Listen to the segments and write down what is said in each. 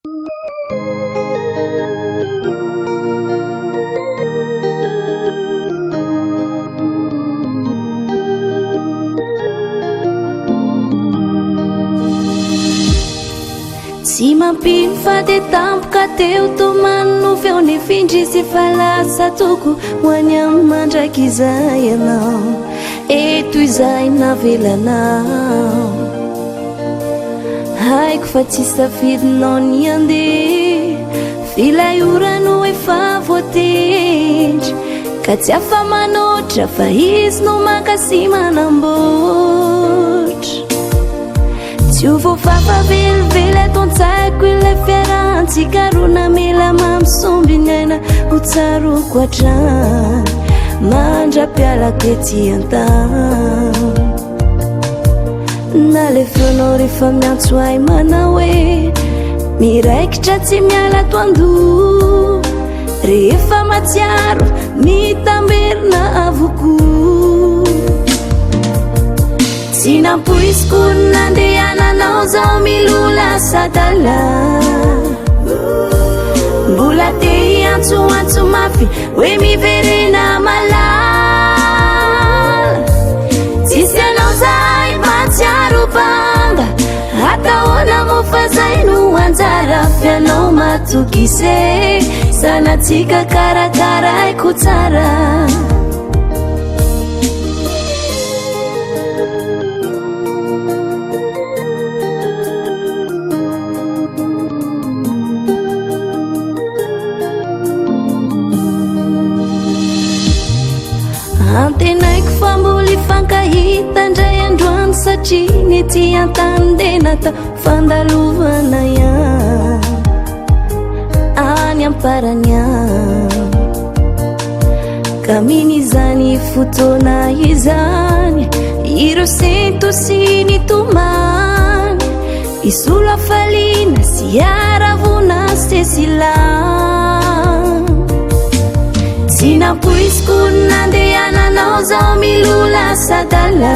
Tsy mampino fa de tampoka teo tomano feo ny findrisy fa lasa toko ho any amin'ny mandraiky izay ianao eto izay navelanao haiko fa tsy safidinao ny andeha filayorano efa voatendry ka tsy afa manotra fa izy no makasy manamboatra tsy ho voafafa velively aton-tsaiko ilay fiarantsika ro namela mampisombiny aina ho tsaroko hatrany mandra-pialako ety an-tany nalefeonao rehefa miantso ahy manao hoe miraikitra tsy miala toando rehefa matsiaro mitamberina avoko tsy nampoisiko nandehananao zao milola sadala mbola te hiantsoantso mafy hoe miverena malala tsisy anao zay matsiaro banga atahoana mo fa zay no anjara fianao matokise sanatsika karakaraiko tsara antenaiko fa mbola ifankahita ndray androany satria ny ty antany de natao fandalovana ihany any amparany any ka min'izany fotoana izany ireo sento sy ny tomany isolo afaliana sy aravona sesilany tsy nampoisiko nandehananao zao milola sadala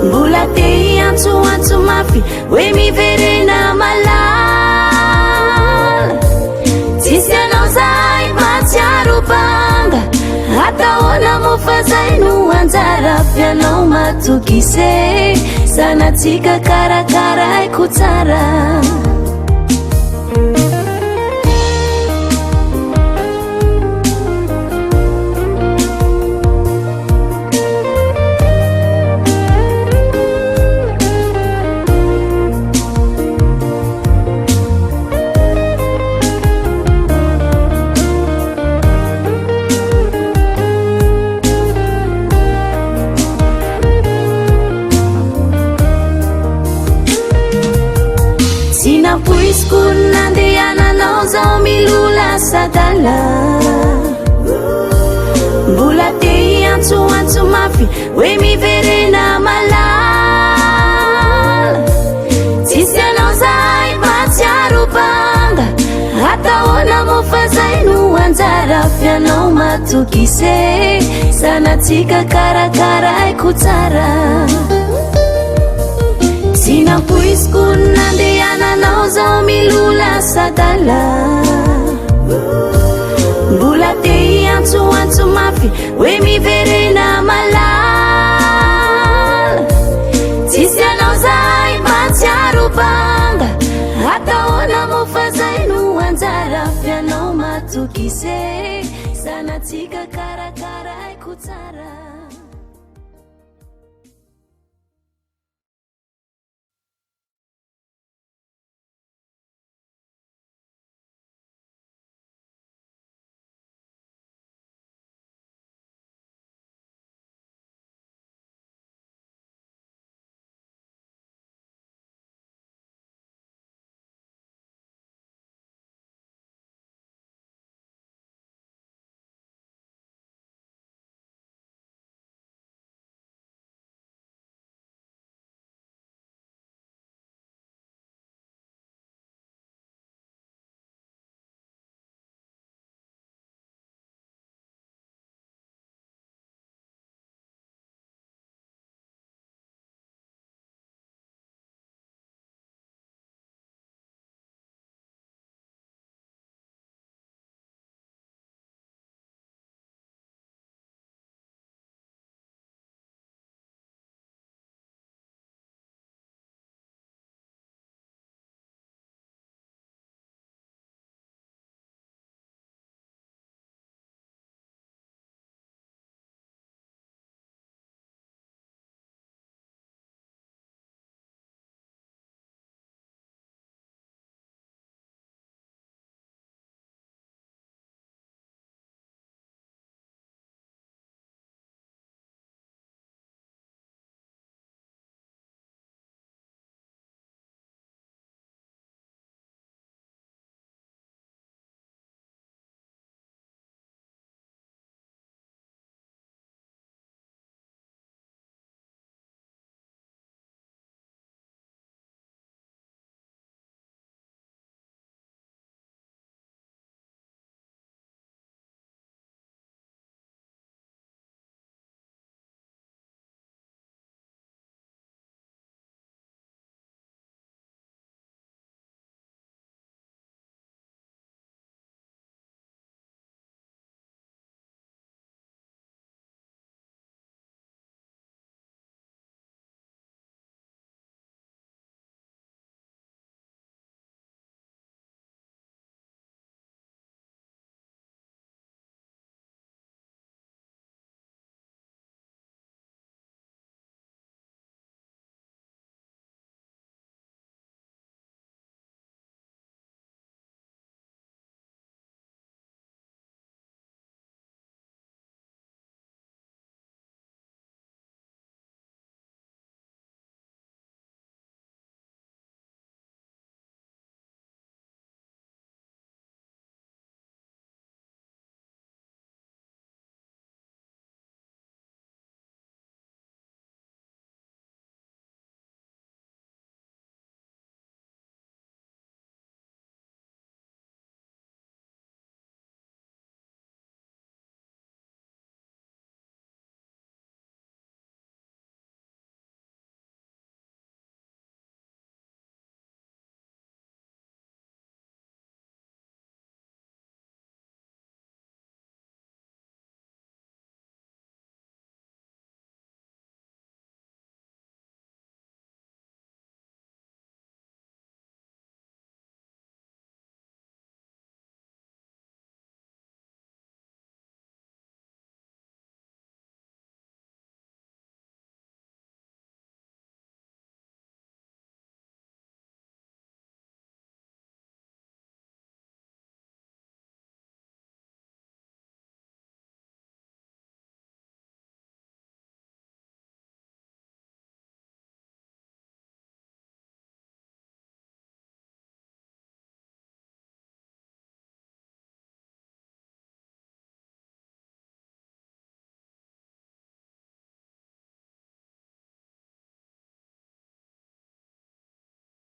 mbola te hiantsoantso mafy hoe miverena malala tsisy anao zay matsiaro banga atahoana mo fa zay no anjara fianao matokise sanatsika karakaraiko tsara nampoisiko nandehananao zao milola sadala mbola te hiantsoantso mafy hoe miverena malala tsisy anao zay matsiaro banga atahoana mo fa zay no anjara fianao matokise sanatsika karakaraiko tsara tsy nampoisiko nandehananao zao milola sadala mbola te hiantsoantso mafy hoe miverena malala tsisy anao zay matsiaro banga atahoana mo fa zay no anjara fianao matokise sanatsika karakaraiko tsara